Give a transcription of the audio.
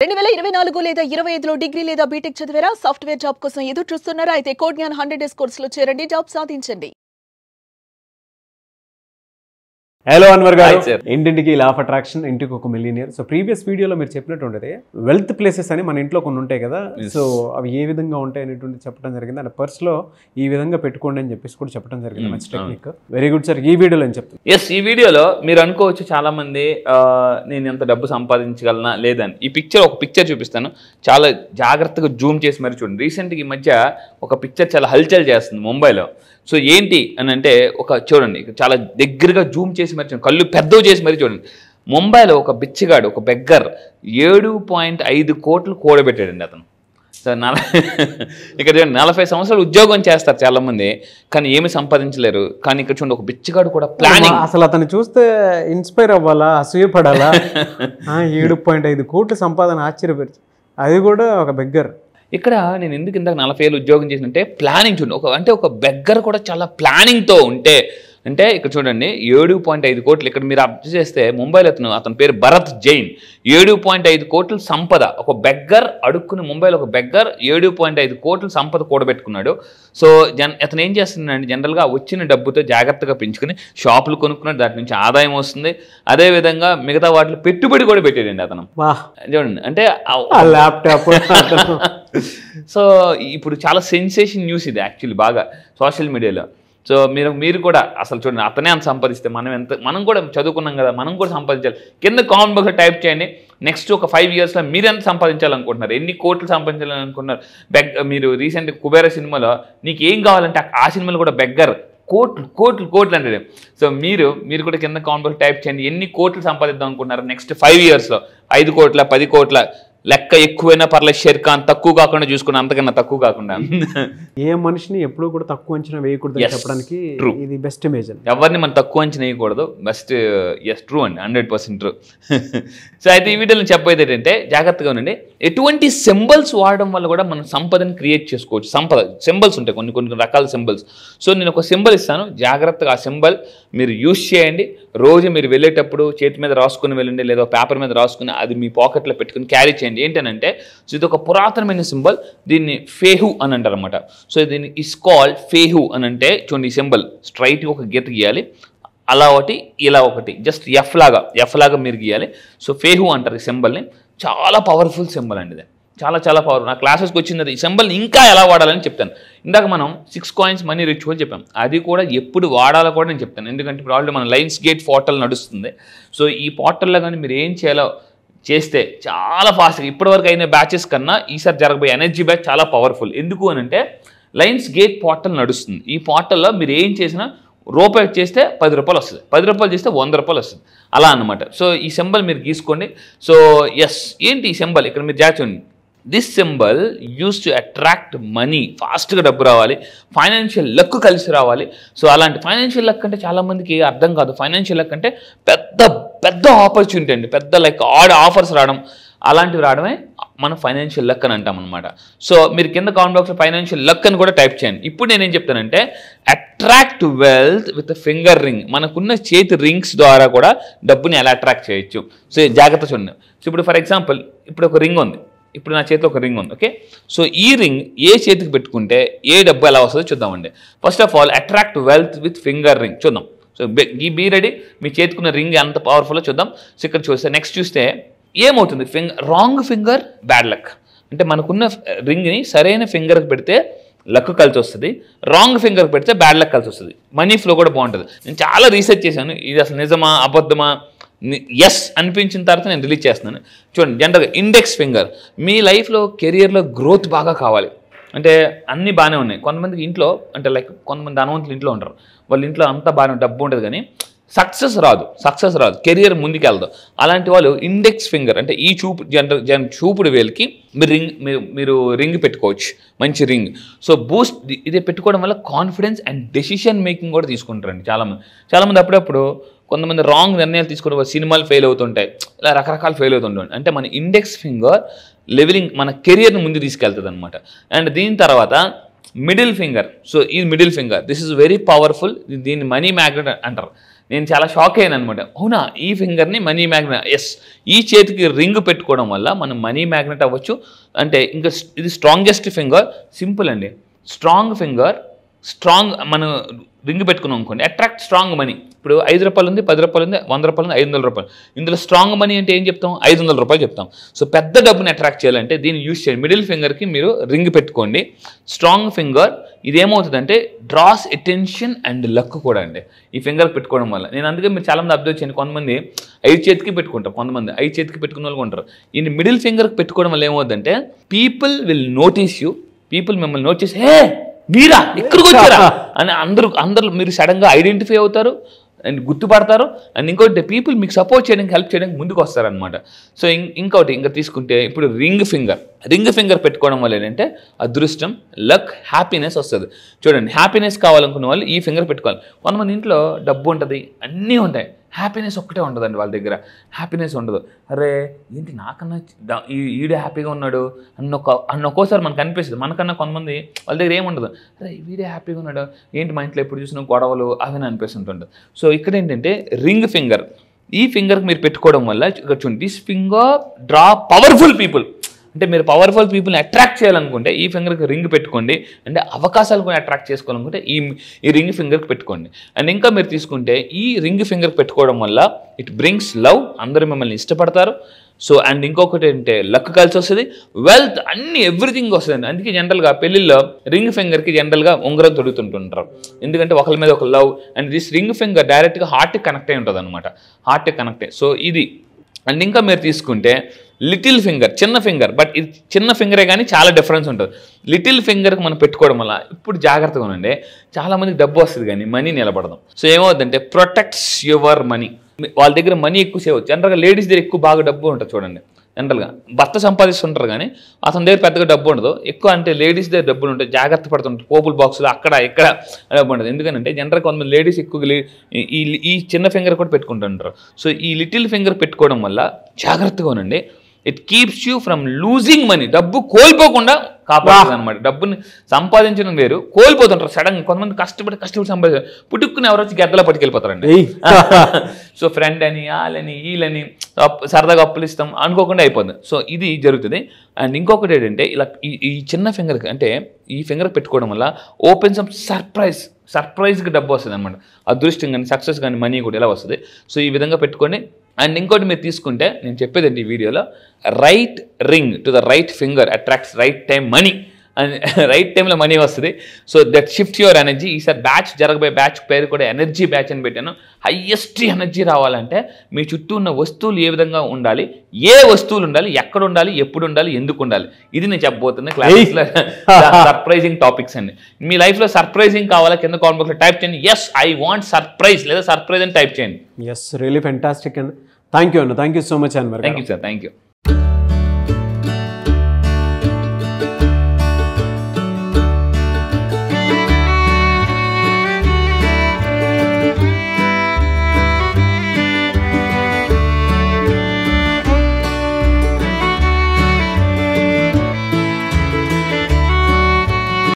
2024 లేదా 25లో డిగ్రీ లేదా బీటెక్ చదివారా? సాఫ్ట్వేర్ జాబ్ కోసం ఎదురు చూస్తున్నారా? అయితే కోడ్ జ్ఞాన్ 100 డేస్ కోర్సులో చేరండి, జాబ్ సాధించండి. హలో అన్వర్ గారు, ఇంటింటికి లా ఆఫ్ అట్రాక్షన్, ఇంటికి ఒక మిలియనియర్. సో ప్రీవియస్ వీడియోలో మీరు చెప్పినట్టు ఉండేది వెల్త్ ప్లేసెస్ అని మన ఇంట్లో కొన్ని ఉంటాయి కదా. సో అవి ఏ విధంగా ఉంటాయి అనేటువంటి చెప్పడం జరిగింది. అండ్ పర్స్లో ఈ విధంగా పెట్టుకోండి అని చెప్పేసి కూడా చెప్పడం జరిగింది. మంచి టెక్నిక్, వెరీ గుడ్ సార్. ఈ వీడియోలో ఏం చెప్తాను? ఈ వీడియోలో మీరు అనుకోవచ్చు చాలా మంది నేను ఎంత డబ్బు సంపాదించగలనా లేదని. ఒక పిక్చర్ చూపిస్తాను, చాలా జాగ్రత్తగా జూమ్ చేసి మరి చూడండి. రీసెంట్గా ఈ మధ్య ఒక పిక్చర్ చాలా హల్చల్ చేస్తుంది ముంబైలో. సో ఏంటి అని అంటే చూడండి, చాలా దగ్గరగా జూమ్ చేసి మరి చూడండి, కళ్ళు పెద్దవి చేసి మరి చూడండి. ముంబైలో ఒక బిచ్చగాడు, ఒక బెగ్గర్ 7.5 కోట్లు కూడబెట్టాడండి అతను. సో ఇక్కడ చూడండి, 40 సంవత్సరాలు ఉద్యోగం చేస్తారు చాలామంది, కానీ ఏమి సంపాదించలేరు. కానీ ఇక్కడ చూడండి, ఒక బిచ్చగాడు కూడా ప్లానింగ్. అసలు అతను చూస్తే ఇన్స్పైర్ అవ్వాలా, అసూయపడాలా? 7.5 కోట్ల సంపాదన ఆశ్చర్యపరిచి, అది కూడా ఒక బెగ్గర్. ఇక్కడ నేను ఎందుకు ఇందాక 40 ఏళ్ళు ఉద్యోగం చేసినంటే ప్లానింగ్ చూడండి. ఒక బెగ్గర్ కూడా చాలా ప్లానింగ్తో ఉంటే, అంటే ఇక్కడ చూడండి 7.5 కోట్లు. ఇక్కడ మీరు అబ్జర్వ్ చేస్తే ముంబైలో అతని పేరు భరత్ జైన్. 7.5 కోట్ల సంపద. ఒక బెగ్గర్ అడుక్కుని ముంబైలో ఒక బెగ్గర్ 7.5 కోట్ల సంపద కూడబెట్టుకున్నాడు. సో అతను ఏం చేస్తున్నాడంటే, జనరల్గా వచ్చిన డబ్బుతో జాగ్రత్తగా పెంచుకుని షాపులు కొనుక్కున్నాడు, దాని నుంచి ఆదాయం వస్తుంది. అదేవిధంగా మిగతా వాటిలో పెట్టుబడి కూడా పెట్టాడండి అతను. చూడండి, అంటే ల్యాప్టాప్. సో ఇప్పుడు చాలా సెన్సేషన్ న్యూస్ ఇది యాక్చువల్లీ, బాగా సోషల్ మీడియాలో. సో మీరు కూడా అసలు చూడండి, అతనే అంత సంపాదిస్తే మనం కూడా చదువుకున్నాం కదా, మనం కూడా సంపాదించాలి. కింద కామెంట్ బాక్స్లో టైప్ చేయండి, నెక్స్ట్ ఒక 5 ఇయర్స్లో మీరు ఎంత సంపాదించాలనుకుంటున్నారు, ఎన్ని కోట్లు సంపాదించాలనుకుంటున్నారు. మీరు రీసెంట్ కుబేర సినిమాలో నీకు ఏం కావాలంటే ఆ సినిమాలో కూడా బెగ్గర్ కోట్లు అంటే. సో మీరు కూడా కింద కామెంట్ బాక్స్ టైప్ చేయండి, ఎన్ని కోట్లు సంపాదిద్దాం అనుకుంటున్నారు నెక్స్ట్ 5 ఇయర్స్లో. 5 కోట్ల 10 కోట్ల, లెక్క ఎక్కువైనా పర్లేదు, షేర్ ఖాన్ తక్కువ కాకుండా చూసుకున్నా, అంతకన్నా తక్కువ కాకుండా. ఏ మనిషిని ఎప్పుడు కూడా తక్కువ అంచనా వేయకూడదు చెప్పడానికి ఇది బెస్ట్ ఇమేజ్. ఎవరిని మనం తక్కువ అంచనా వేయకూడదు, బెస్ట్. ట్రూ అండి, 100% ట్రూ. సో అయితే ఈ వీడియోలో చెప్పేది ఏంటంటే, జాగ్రత్తగా ఉండండి. ఎటువంటి సింబల్స్ వాడడం వల్ల కూడా మనం సంపదను క్రియేట్ చేసుకోవచ్చు. సింబల్స్ ఉంటాయి, కొన్ని రకాల సింబల్స్. సో నేను ఒక సింబల్ ఇస్తాను, జాగ్రత్తగా ఆ సింబల్ మీరు యూజ్ చేయండి. రోజు మీరు వెళ్ళేటప్పుడు చేతి మీద రాసుకుని వెళ్ళండి, లేదా పేపర్ మీద రాసుకుని అది మీ పాకెట్లో పెట్టుకుని క్యారీ చేయండి. ఏంటనంటే, సో ఇది ఒక పురాతనమైన సింబల్, దీన్ని ఫేహు అని అంటారు అనమాట. సో దీన్ని ఇస్ కాల్డ్ ఫేహు అని అంటే, చూడండి ఈ సింబల్ స్ట్రైట్ ఒక గీత గీయాలి, అలా ఒకటి ఇలా ఒకటి, జస్ట్ ఎఫ్ లాగా మీరు గీయాలి. సో ఫేహు అంటారు ఈ సింబల్ని. చాలా పవర్ఫుల్ సింబల్ అండి ఇది, చాలా పవర్ఫుల్. నా క్లాసెస్కి వచ్చింది ఈ సింబల్ని ఇంకా ఎలా వాడాలని చెప్తాను. ఇందాక మనం 6 కాయిన్స్ మనీ రిచువల్ చెప్పాం, అది కూడా ఎప్పుడు వాడాలో కూడా నేను చెప్తాను. ఎందుకంటే ఇప్పుడు ఆల్రెడీ మన లయన్స్ గేట్ పోర్టల్ నడుస్తుంది. సో ఈ పోర్టల్లో కానీ మీరు ఏం చేయాలో చేస్తే చాలా ఫాస్ట్గా, ఇప్పటివరకు అయిన బ్యాచెస్ కన్నా ఈసారి జరగబోయే ఎనర్జీ బ్యాచ్ చాలా పవర్ఫుల్. ఎందుకు అని అంటే, లయన్స్ గేట్ పోర్టల్ నడుస్తుంది. ఈ పోర్టల్లో మీరు ఏం చేసినా రూపాయి చేస్తే 10 రూపాయలు వస్తుంది, 10 రూపాయలు చేస్తే 100 రూపాయలు వస్తుంది, అలా అనమాట. సో ఈ సింబల్ మీరు గీసుకోండి. సో ఏంటి ఈ సింబల్, ఇక్కడ మీరు చూడండి, this symbol use to attract money. ఫాస్ట్గా డబ్బు రావాలి, ఫైనాన్షియల్ లక్ కలిసి రావాలి. సో అలాంటి ఫైనాన్షియల్ లక్ అంటే చాలామందికి అర్థం కాదు. ఫైనాన్షియల్ లక్ అంటే పెద్ద ఆపర్చునిటీ అండి, పెద్ద ఆఫర్స్ రావడం, అలాంటివి రావడమే మన ఫైనాన్షియల్ లక్ అని అంటాం అనమాట. సో మీరు కింద కామెంట్ బాక్స్లో ఫైనాన్షియల్ లక్ అని కూడా టైప్ చేయండి. ఇప్పుడు నేనేం చెప్తానంటే, attract wealth with finger ring. మనకున్న చేతి రింగ్స్ ద్వారా కూడా డబ్బుని ఎలా అట్రాక్ట్ చేయొచ్చు. సో జాగ్రత్త చూడండి. సో ఇప్పుడు ఫర్ ఎగ్జాంపుల్, ఇప్పుడు ఒక రింగ్ ఉంది, ఇప్పుడు నా చేతిలో ఒక రింగ్ ఉంది, ఓకే. సో ఈ రింగ్ ఏ చేతికి పెట్టుకుంటే ఏ డబ్బు ఎలా వస్తుందో చూద్దామండి. First of all, attract wealth with finger ring చూద్దాం. సో బీ రెడీ, మీ చేతికున్న రింగ్ ఎంత పవర్ఫుల్లో చూద్దాం. సో ఇక్కడ చూస్తే, నెక్స్ట్ చూస్తే ఏమవుతుంది, రాంగ్ ఫింగర్ బ్యాడ్ లక్. అంటే మనకున్న రింగ్ని సరైన ఫింగర్కి పెడితే లక్ కలిసి వస్తుంది, రాంగ్ ఫింగర్కి పెడితే బ్యాడ్ లక్ కలిసి వస్తుంది. మనీ ఫ్లో కూడా బాగుంటుంది. నేను చాలా రీసెర్చ్ చేశాను, ఇది అసలు నిజమా అబద్ధమా, ఎస్ అనిపించిన తర్వాత నేను రిలీజ్ చేస్తున్నాను. చూడండి, జనరల్గా ఇండెక్స్ ఫింగర్. మీ లైఫ్లో కెరియర్లో గ్రోత్ బాగా కావాలి అంటే అన్నీ బాగానే ఉన్నాయి. కొంతమందికి ఇంట్లో అంటే కొంతమంది ధనవంతులు ఇంట్లో ఉంటారు, వాళ్ళ ఇంట్లో అంతా బాగానే డబ్బు ఉంటుంది, కానీ సక్సెస్ రాదు, కెరియర్ ముందుకెళ్దాం. అలాంటి వాళ్ళు ఇండెక్స్ ఫింగర్ అంటే ఈ చూపుడు వేలికి మీరు రింగ్ పెట్టుకోవచ్చు, మంచి రింగ్. సో బూస్ట్ ఇది పెట్టుకోవడం వల్ల కాన్ఫిడెన్స్ అండ్ డెసిషన్ మేకింగ్ కూడా తీసుకుంటారండి చాలామంది. అప్పుడప్పుడు కొంతమంది రాంగ్ నిర్ణయాలు తీసుకుని సినిమాలు ఫెయిల్ అవుతుంటాయి, ఇలా రకరకాలు ఫెయిల్ అవుతుంటాయి. అంటే మన ఇండెక్స్ ఫింగర్ లెవెలింగ్ మన కెరియర్ని ముందు తీసుకెళ్తుంది అనమాట. అండ్ దీని తర్వాత మిడిల్ ఫింగర్. సో ఈ middle finger, this is very powerful, దీన్ని మనీ మ్యాగ్నెట్ అంటారు. నేను చాలా షాక్ అయ్యాను అనమాట. అవునా, ఈ ఫింగర్ని మనీ మ్యాగ్నెట్, ఎస్, ఈ చేతికి రింగ్ పెట్టుకోవడం వల్ల మనం మనీ మ్యాగ్నెట్ అవ్వచ్చు. అంటే ఇంకా ఇది స్ట్రాంగెస్ట్ ఫింగర్, సింపుల్ అండి. స్ట్రాంగ్ ఫింగర్, స్ట్రాంగ్ మనం రింగ్ పెట్టుకున్నాం అనుకోండి, అట్రాక్ట్ స్ట్రాంగ్ మనీ. ఇప్పుడు 5 రూపాయలు ఉంది, 10 రూపాయలు ఉంది, 100 రూపాయలు ఉంది, 500 రూపాయలు. ఇందులో స్ట్రాంగ్ మనీ అంటే ఏం చెప్తాం? 500 రూపాయలు చెప్తాం. సో పెద్ద డబ్బుని అట్రాక్ట్ చేయాలంటే దీన్ని యూజ్ చేయండి. మిడిల్ ఫింగర్కి మీరు రింగ్ పెట్టుకోండి. స్ట్రాంగ్ ఫింగర్, ఇది ఏమవుతుందంటే డ్రాస్ అటెన్షన్ అండ్ లక్ కూడా అండి ఈ ఫింగర్ పెట్టుకోవడం వల్ల. నేను అందుకే మీరు చాలామంది అబ్జర్వ్ చేయండి, కొంతమంది 5 చేతికి పెట్టుకుంటారు, కొంతమంది 5 చేతికి పెట్టుకున్న వాళ్ళు ఉంటారు. ఈ మిడిల్ ఫింగర్కి పెట్టుకోవడం వల్ల ఏమవుతుందంటే people will notice you, people మిమ్మల్ని నోట్ చేసి, హే మీరా ఇక్కడికి వచ్చారా అని అందరూ మీరు సడన్గా ఐడెంటిఫై అవుతారు అండ్ గుర్తుపడతారు. అండ్ ఇంకోటి పీపుల్ మీకు సపోర్ట్ చేయడానికి, హెల్ప్ చేయడానికి ముందుకు వస్తారనమాట. సో ఇంకోటి ఇంకా తీసుకుంటే ఇప్పుడు రింగ్ ఫింగర్ పెట్టుకోవడం వల్ల ఏంటంటే అదృష్టం, లక్, హ్యాపీనెస్ వస్తుంది. చూడండి, హ్యాపీనెస్ కావాలనుకున్న వాళ్ళు ఈ ఫింగర్ పెట్టుకోవాలి. కొంతమంది ఇంట్లో డబ్బు ఉంటుంది, అన్నీ ఉంటాయి, హ్యాపీనెస్ ఒక్కటే ఉండదండి వాళ్ళ దగ్గర, హ్యాపీనెస్ ఉండదు. అరే ఏంటి నాకన్నా ఈడే హ్యాపీగా ఉన్నాడు అన్న ఒక్కోసారి మనకు అనిపిస్తుంది. మనకన్నా కొంతమంది వాళ్ళ దగ్గర ఏముండదు, అరే వీడే హ్యాపీగా ఉన్నాడు, ఏంటి మా ఇంట్లో ఎప్పుడు చూసినా గొడవలు అవి అనిపిస్తుంటుంది. సో ఇక్కడ ఏంటంటే రింగ్ ఫింగర్, ఈ ఫింగర్కి మీరు పెట్టుకోవడం వల్ల ఇక్కడ చూడండి, this finger draw powerful people. అంటే మీరు పవర్ఫుల్ పీపుల్ని అట్రాక్ట్ చేయాలనుకుంటే ఈ ఫింగర్కి రింగ్ పెట్టుకోండి. అంటే అవకాశాలు కూడా అట్రాక్ట్ చేసుకోవాలనుకుంటే ఈ రింగ్ ఫింగర్కి పెట్టుకోండి. అండ్ ఇంకా మీరు తీసుకుంటే ఈ రింగ్ ఫింగర్కి పెట్టుకోవడం వల్ల ఇట్ బ్రింగ్స్ లవ్, అందరూ మిమ్మల్ని ఇష్టపడతారు. సో అండ్ ఇంకొకటి అంటే లక్ కలిసి వస్తుంది, వెల్త్, అన్ని ఎవ్రీథింగ్ వస్తుంది. అందుకే జనరల్గా పెళ్ళిళ్ళలో రింగ్ ఫింగర్కి జనరల్గా ఉంగరం తొడుగుతుంటుంటారు, ఎందుకంటే ఒకరి మీద ఒక love. And this ring finger డైరెక్ట్గా హార్ట్కి కనెక్ట్ అయి ఉంటుంది అనమాట, హార్ట్కి కనెక్ట్ అయ్యి. సో ఇది. అండ్ ఇంకా మీరు తీసుకుంటే లిటిల్ ఫింగర్, చిన్న ఫింగర్, బట్ ఇది చిన్న ఫింగరే కానీ చాలా డిఫరెన్స్ ఉంటుంది. లిటిల్ ఫింగర్కి మనం పెట్టుకోవడం వల్ల ఇప్పుడు జాగ్రత్తగా ఉండండి, చాలామందికి డబ్బు వస్తుంది కానీ మనీ నిలబడదాం. సో ఏమవుతుందంటే ప్రొటెక్ట్స్ యువర్ మనీ, వాళ్ళ దగ్గర మనీ ఎక్కువ సేవ్ అవుతుంది. జనరల్గా లేడీస్ దగ్గర ఎక్కువ బాగా డబ్బు ఉంటుంది చూడండి. జనరల్గా భర్త సంపాదిస్తుంటారు కానీ అతని దగ్గర పెద్దగా డబ్బు ఉండదు. ఎక్కువ అంటే లేడీస్ దగ్గర డబ్బులు ఉంటాయి, జాగ్రత్త పడుతుంటారు, పోపుల బాక్సులు అక్కడ ఇక్కడ డబ్బు ఉంటుంది. ఎందుకంటే జనరల్గా కొంతమంది లేడీస్ ఎక్కువగా ఈ చిన్న ఫింగర్ కూడా పెట్టుకుంటుంటారు. సో ఈ లిటిల్ ఫింగర్ పెట్టుకోవడం వల్ల జాగ్రత్తగా ఉండండి. It keeps you from losing money, డబ్బు కోల్పోకుండా కాపాడుతుంది అనమాట. డబ్బుని సంపాదించడం వేరు, కోల్పోతుంటారు సడన్గా. కొంతమంది కష్టపడి సంపాదించారు, పుట్టుకుని ఎవరు వచ్చి గద్దలా పట్టుకెళ్ళిపోతారండి. సో ఫ్రెండ్ అని, వాళ్ళని, వీళ్ళని సరదాగా అప్పులు ఇస్తాం అనుకోకుండా అయిపోతుంది. సో ఇది జరుగుతుంది. అండ్ ఇంకొకటి ఏంటంటే ఇలా ఈ చిన్న ఫింగర్కి, అంటే ఈ ఫింగర్ పెట్టుకోవడం వల్ల ఓపెన్ సమ్ సర్ప్రైజ్కి డబ్బు వస్తుంది అనమాట. అదృష్టం కానీ, సక్సెస్ కానీ, మనీ కూడా ఇలా వస్తుంది. సో ఈ విధంగా పెట్టుకోండి. అండ్ ఇంకోటి మీరు తీసుకుంటే నేను చెప్పేదండి ఈ వీడియోలో, right ring to the right finger attracts right time money. And right టైంలో మనీ వస్తుంది. So that shift your energy. ఈసారి బ్యాచ్ జరగబోయే బ్యాచ్ పేరు కూడా ఎనర్జీ బ్యాచ్ అని పెట్టాను. హయ్యెస్ట్ ఎనర్జీ రావాలంటే మీ చుట్టూ ఉన్న వస్తువులు ఏ విధంగా ఉండాలి, ఏ వస్తువులు ఉండాలి, ఎక్కడ ఉండాలి, ఎప్పుడు ఉండాలి, ఎందుకు ఉండాలి, ఇది నేను చెప్పబోతుంది క్లాసెస్లో. సర్ప్రైజింగ్ టాపిక్స్ అండి. మీ లైఫ్లో సర్ప్రైజింగ్ కావాలా, కింద కామెంట్ బాక్స్లో టైప్ చేయండి, ఎస్ ఐ వాంట్ సర్ప్రైజ్, లేదా సర్ప్రైజ్ అని టైప్ చేయండి. Yes, really fantastic and thank you అన్న, thank you so much Anwar. Thank you sir, thank you.